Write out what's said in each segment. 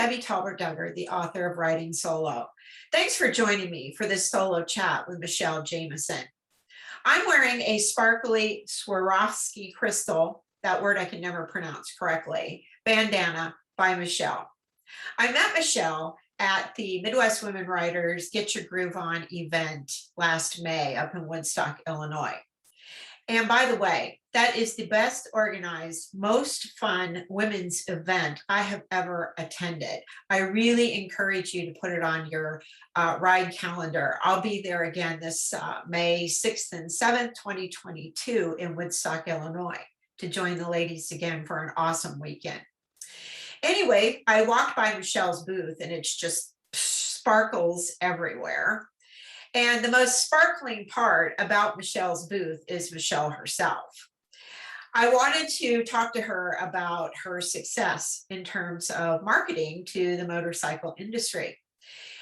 Debbie Talbert Duggar, the author of Writing Solo. Thanks for joining me for this solo chat with Michelle Jamison. I'm wearing a sparkly Swarovski crystal, that word I can never pronounce correctly, bandana by Michelle. I met Michelle at the Midwest Women Writers Get Your Groove On event last May up in Woodstock, Illinois. And by the way, that is the best organized, most fun women's event I have ever attended. I really encourage you to put it on your ride calendar. I'll be there again this May 6th and 7th, 2022 in Woodstock, Illinois, to join the ladies again for an awesome weekend. Anyway, I walked by Michelle's booth and it's just sparkles everywhere. And the most sparkling part about Michelle's booth is Michelle herself. I wanted to talk to her about her success in terms of marketing to the motorcycle industry.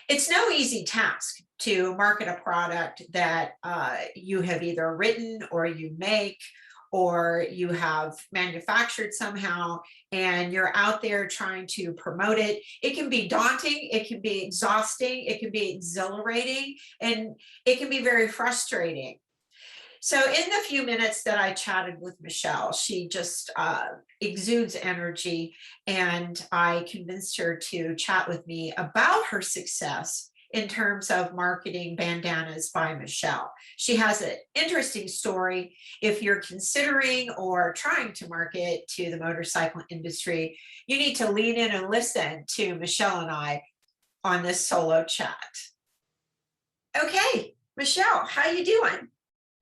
It's no easy task to market a product that you have either written or you make or you have manufactured somehow, and you're out there trying to promote it. It can be daunting, it can be exhausting, it can be exhilarating, and it can be very frustrating. So in the few minutes that I chatted with Michelle, she just exudes energy, and I convinced her to chat with me about her success in terms of marketing Bandanas by Michelle. She has an interesting story. If you're considering or trying to market to the motorcycle industry, you need to lean in and listen to Michelle and I on this solo chat. Okay, Michelle, how you doing?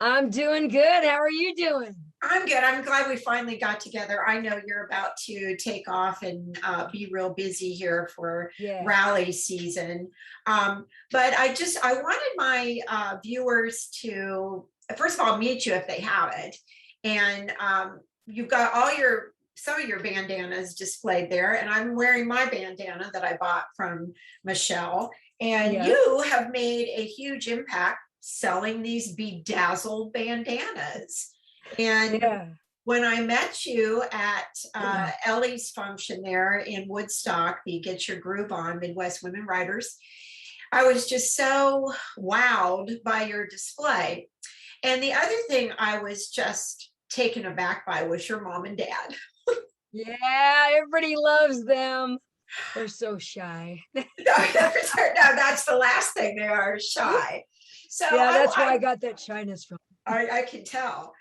I'm doing good. How are you doing? I'm good. I'm glad we finally got together. I know you're about to take off and be real busy here for rally season. But I wanted my viewers to, first of all, meet you if they haven't. And you've got some of your bandanas displayed there. And I'm wearing my bandana that I bought from Michelle. And you have made a huge impact selling these bedazzled bandanas. And when I met you at Ellie's function there in Woodstock, the Get Your Groove On Midwest Women Writers, I was just so wowed by your display. And the other thing I was just taken aback by was your mom and dad. Yeah, everybody loves them. They're so shy. No, that's the last thing. They are shy. So yeah, that's where I got that shyness from. I can tell.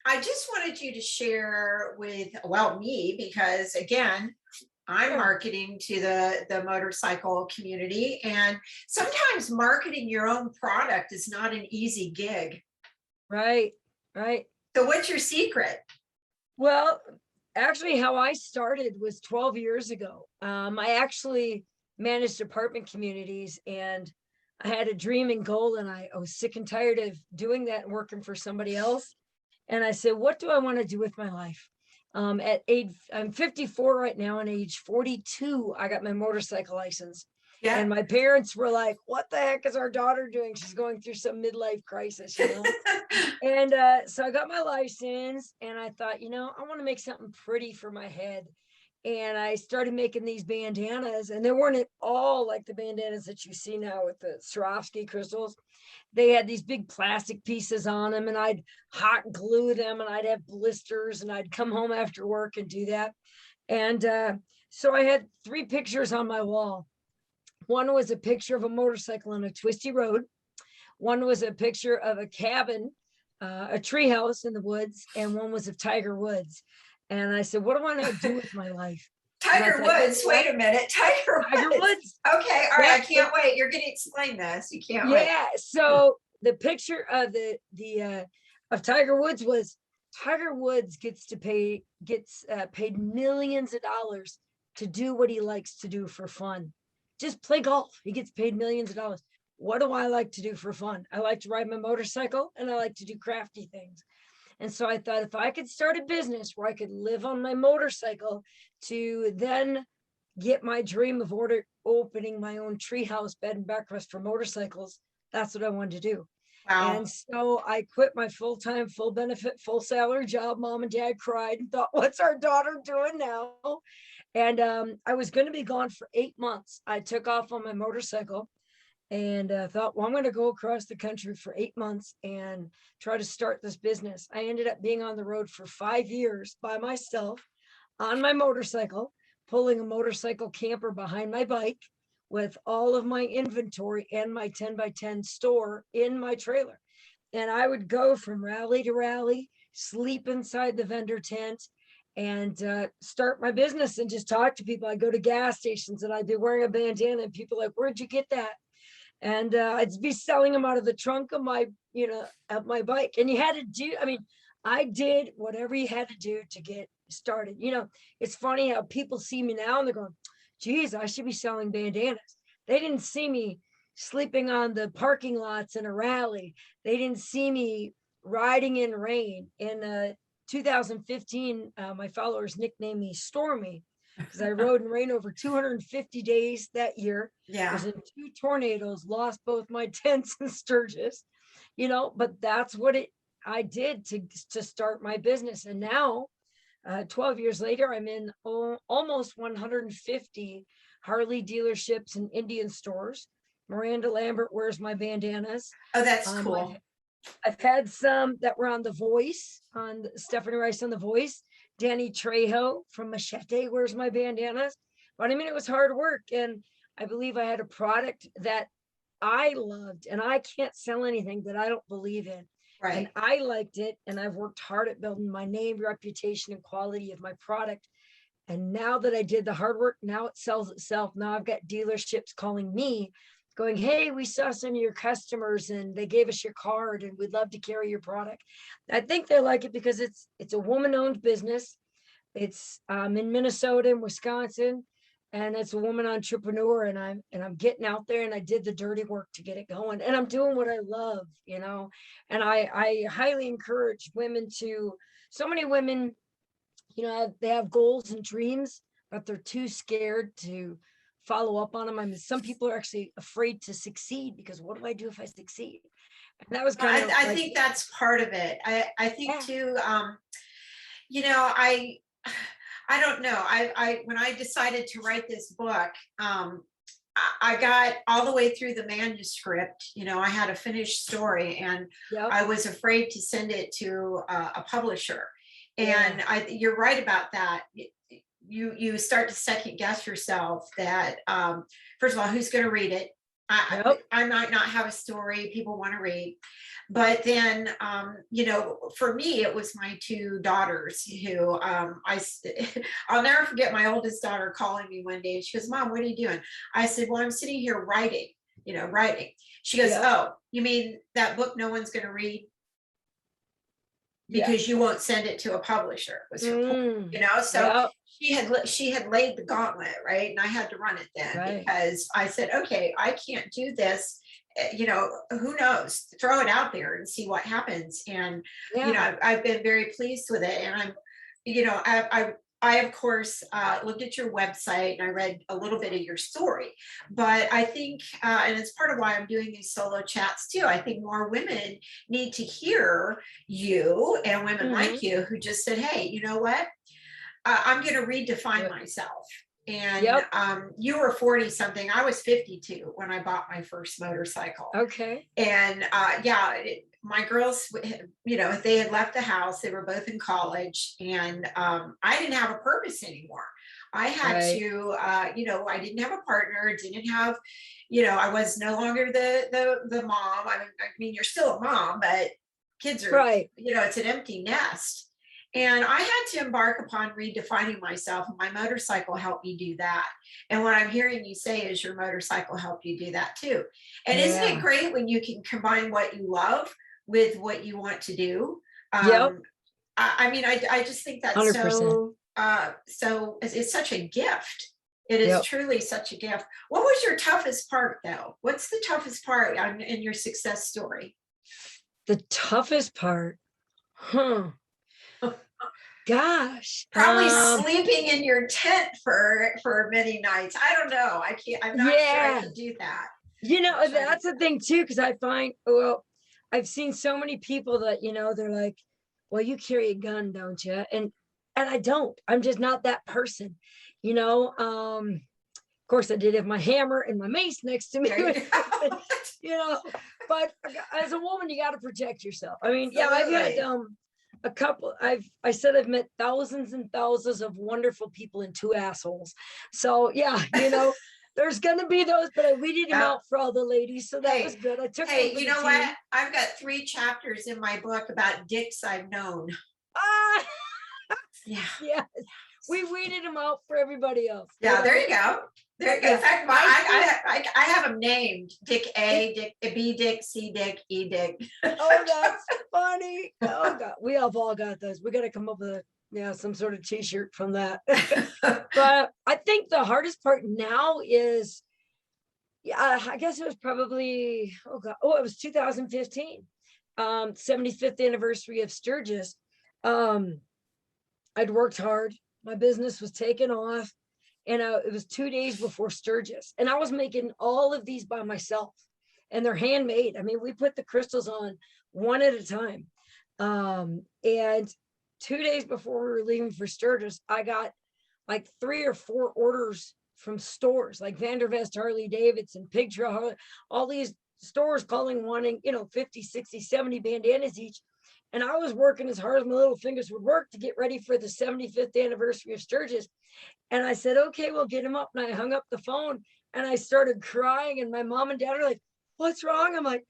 I just wanted you to share with, well, me, because again, I'm marketing to the motorcycle community, and sometimes marketing your own product is not an easy gig. Right. So what's your secret? Well, actually, how I started was 12 years ago. I actually managed apartment communities, and I had a dream and goal, and I was sick and tired of doing that and working for somebody else. And I said, what do I want to do with my life? At age, I'm 54 right now, and age 42, I got my motorcycle license. Yeah. And my parents were like, what the heck is our daughter doing? She's going through some midlife crisis, you know? And so I got my license, and I thought, I want to make something pretty for my head. And I started making these bandanas, and they weren't at all like the bandanas that you see now with the Swarovski crystals. They had these big plastic pieces on them, and I'd hot glue them, and I'd have blisters, and I'd come home after work and do that. And so I had 3 pictures on my wall. One was a picture of a motorcycle on a twisty road. One was a picture of a cabin, a tree house in the woods, and one was of Tiger Woods. And I said, what do I want to do with my life? Tiger Woods, wait a minute. Tiger Woods. Okay, all right, I can't wait. You're going to explain this. You can't wait. Yeah, so the picture of of Tiger Woods was Tiger Woods gets paid millions of dollars to do what he likes to do for fun. Just play golf. He gets paid millions of dollars. What do I like to do for fun? I like to ride my motorcycle, and I like to do crafty things. And so I thought, if I could start a business where I could live on my motorcycle to then get my dream of opening my own treehouse bed and breakfast for motorcycles, that's what I wanted to do. Wow. And so I quit my full-time, full benefit, full salary job. Mom and dad cried and thought, what's our daughter doing now? And I was going to be gone for 8 months. I took off on my motorcycle and thought, well, I'm going to go across the country for 8 months and try to start this business. I ended up being on the road for 5 years by myself on my motorcycle, pulling a motorcycle camper behind my bike with all of my inventory and my 10 by 10 store in my trailer. And I would go from rally to rally, sleep inside the vendor tent, and start my business and just talk to people. I go to gas stations and I'd be wearing a bandana and people like, where'd you get that? And I'd be selling them out of the trunk of my, of my bike. And you had to do, I mean, I did whatever you had to do to get started. It's funny how people see me now and they're going, geez, I should be selling bandanas. They didn't see me sleeping on the parking lots in a rally. They didn't see me riding in rain. In 2015, my followers nicknamed me Stormy because I rode in rain over 250 days that year. Yeah. Was in 2 tornadoes, lost both my tents and sturgis, but that's what I did to start my business. And now, 12 years later, I'm in almost 150 Harley dealerships and Indian stores. Miranda Lambert wears my bandanas. Oh, that's cool. I've had some that were on The Voice, on Stephanie Rice on The Voice. Danny Trejo from Machete wears my bandanas. But I mean, it was hard work. And I believe I had a product that I loved, and I can't sell anything that I don't believe in. Right. And I liked it. And I've worked hard at building my name, reputation, and quality of my product. And now that I did the hard work, now it sells itself. Now I've got dealerships calling me going, hey, we saw some of your customers and they gave us your card and we'd love to carry your product. I think they like it because it's a woman-owned business. It's in Minnesota and Wisconsin, and it's a woman entrepreneur, and I'm getting out there and I did the dirty work to get it going, and I'm doing what I love, and I highly encourage women so many women, they have goals and dreams, but they're too scared to follow up on them. I mean, some people are actually afraid to succeed because what do I do if I succeed? And that was kind of I think that's part of it. I think too, I don't know. I when I decided to write this book, I got all the way through the manuscript. I had a finished story, and I was afraid to send it to a publisher. And you're right about that. You start to second guess yourself that, first of all, who's going to read it? I might not have a story people want to read. But then, for me, it was my 2 daughters who I'll never forget my oldest daughter calling me one day. And she goes, Mom, what are you doing? I said, well, I'm sitting here writing. She goes, oh, you mean that book no one's going to read? Because you won't send it to a publisher, was her point, so she had laid the gauntlet, right? And I had to run it then, because I said, okay, I can't do this, who knows, throw it out there and see what happens. And I've been very pleased with it. And I'm I of course looked at your website and I read a little bit of your story, but I think, and it's part of why I'm doing these solo chats too, I think more women need to hear you and women like you who just said, hey, you know what, I'm going to redefine myself. And you were 40 something. I was 52 when I bought my first motorcycle. Okay. And my girls, they had left the house. They were both in college, and I didn't have a purpose anymore. I had to, I didn't have a partner, didn't have, I was no longer the mom. I mean, you're still a mom, but kids are, it's an empty nest. And I had to embark upon redefining myself, and my motorcycle helped me do that. And what I'm hearing you say is your motorcycle helped you do that too. And isn't it great when you can combine what you love with what you want to do? I mean, I just think that's 100%. So it's such a gift. It is truly such a gift. What was your toughest part though? What's the toughest part in your success story? The toughest part? Gosh, probably sleeping in your tent for many nights. I don't know. I'm not sure I can do that. That's the thing too, because I find, I've seen so many people that, they're like, well, you carry a gun, don't you? And and I don't. I'm just not that person, you know. Of course, I did have my hammer and my mace next to me, Right. you know. But as a woman, you got to protect yourself. I mean, yeah, I've had Absolutely. a couple. I said I've met thousands and thousands of wonderful people and two assholes. So yeah, you know, there's gonna be those, but I weeded them Yeah. out for all the ladies, so that was Hey, good. I took one hey, for you the know team. what? I've got 3 chapters in my book about dicks I've known. Ah, Yeah. yes, we weeded them out for everybody else, you Yeah, there know. you go. There But you go. In yeah, fact, I think I have them named Dick it. A, Dick B, Dick C, Dick E, Dick. Oh, that's funny. Oh God, we have all got those. We got to come up with a yeah some sort of T-shirt from that. But I think the hardest part now is yeah, I guess it was probably oh God, oh it was 2015, 75th anniversary of Sturgis. Um, I'd worked hard. My business was taking off, and it was 2 days before Sturgis, and I was making all of these by myself, and they're handmade. I mean, we put the crystals on one at a time, and 2 days before we were leaving for Sturgis, I got like 3 or 4 orders from stores like Vandervest, Harley Davidson, Pig Trail, all these stores calling wanting, 50, 60, 70 bandanas each. And I was working as hard as my little fingers would work to get ready for the 75th anniversary of Sturgis. And I said, okay, we'll get him up. And I hung up the phone and I started crying. And my mom and dad are like, what's wrong? I'm like,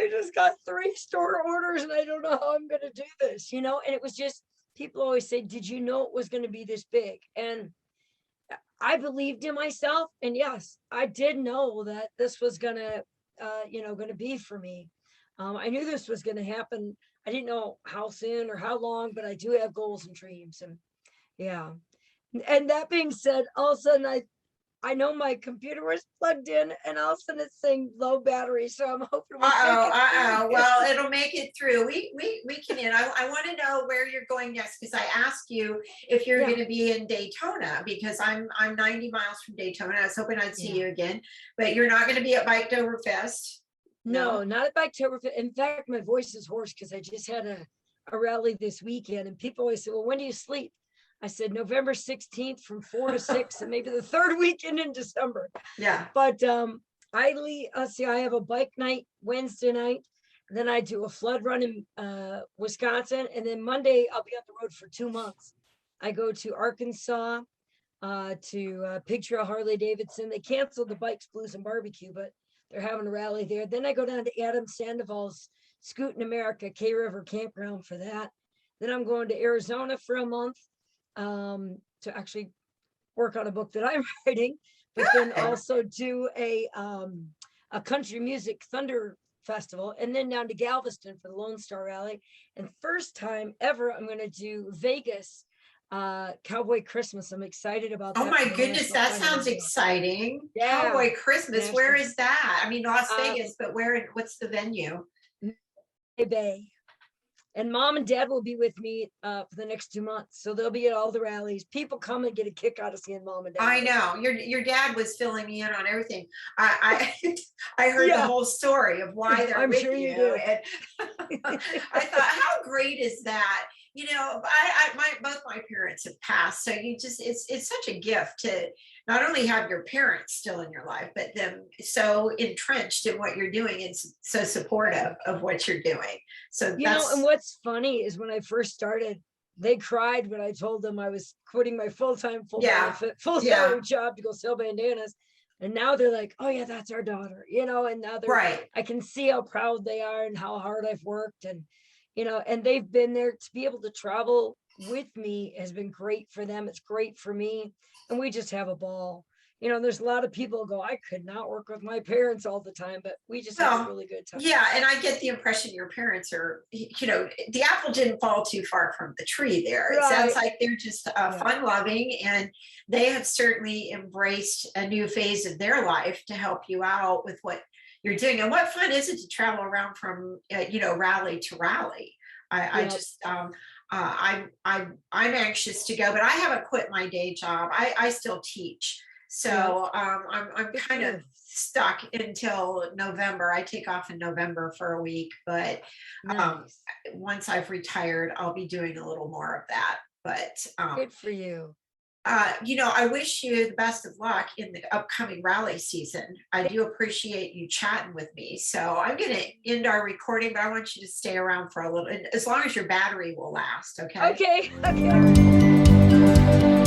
I just got 3 store orders and I don't know how I'm going to do this, you know? And it was just, people always say, did you know it was going to be this big? And I believed in myself. And yes, I did know that this was going to, going to be for me. I knew this was going to happen. I didn't know how soon or how long, but I do have goals and dreams. And yeah. And that being said, all of a sudden I know my computer was plugged in and all of a sudden it's saying low battery. So I'm hoping we make Uh-oh, it uh-oh. through. Well, it'll make it through. We can in. I want to know where you're going next because I asked you if you're Yeah. going to be in Daytona because I'm 90 miles from Daytona. I was hoping I'd see Yeah. you again, but you're not going to be at Biketoberfest. No, No. not at Biketoberfest. In fact, my voice is hoarse because I just had a rally this weekend and people always say, well, when do you sleep? I said November 16th from 4 to 6 and maybe the third weekend in December. Yeah. But I leave, see, I have a bike night Wednesday night. Then I do a flood run in Wisconsin. And then Monday, I'll be on the road for 2 months. I go to Arkansas, to Pig Trail, Harley Davidson. They canceled the Bikes, Blues, and Barbecue, but they're having a rally there. Then I go down to Adam Sandoval's Scootin' America K River Campground for that. Then I'm going to Arizona for a month to actually work on a book that I'm writing, but then Good. also do a country music thunder festival, and then down to Galveston for the Lone Star Rally. And first time ever, I'm going to do Vegas Cowboy Christmas. I'm excited about Oh that. my goodness, that sounds exciting. Yeah, Cowboy Christmas. Where national is that? I mean, Las uh, Vegas, but what's the venue? Bay. And mom and dad will be with me for the next 2 months. So they'll be at all the rallies. People come and get a kick out of seeing mom and dad. I know your dad was filling me in on everything. I I heard the Yeah. whole story of why they're I'm with sure you you, did. and I thought, how great is that? You know, both my parents have passed, so it's such a gift to not only have your parents still in your life, but them so entrenched in what you're doing and so supportive of what you're doing. So You know, and that's what's funny is when I first started, they cried when I told them I was quitting my full-time, full yeah, benefit, full yeah, salary job to go sell bandanas. And now they're like, oh yeah, that's our daughter, and now right. I can see how proud they are and how hard I've worked. And, and they've been there to be able to travel with me has been great for them. It's great for me. And we just have a ball. There's a lot of people who go, I could not work with my parents all the time, but we just have a Well, really good time. yeah, and I get the impression your parents are, the apple didn't fall too far from the tree there. It sounds Right. like they're just Yeah. fun loving, and they have certainly embraced a new phase of their life to help you out with what you're doing. And what fun is it to travel around from, rally to rally? I Yeah. just, I'm anxious to go, but I haven't quit my day job. I still teach. Yeah. So I'm Good for kind of you. stuck until November. I take off in November for a week, but Nice. once I've retired, I'll be doing a little more of that. But Good for you. I wish you the best of luck in the upcoming rally season. I do appreciate you chatting with me. So I'm going to end our recording, but I want you to stay around for a little, as long as your battery will last. Okay. Okay. Okay.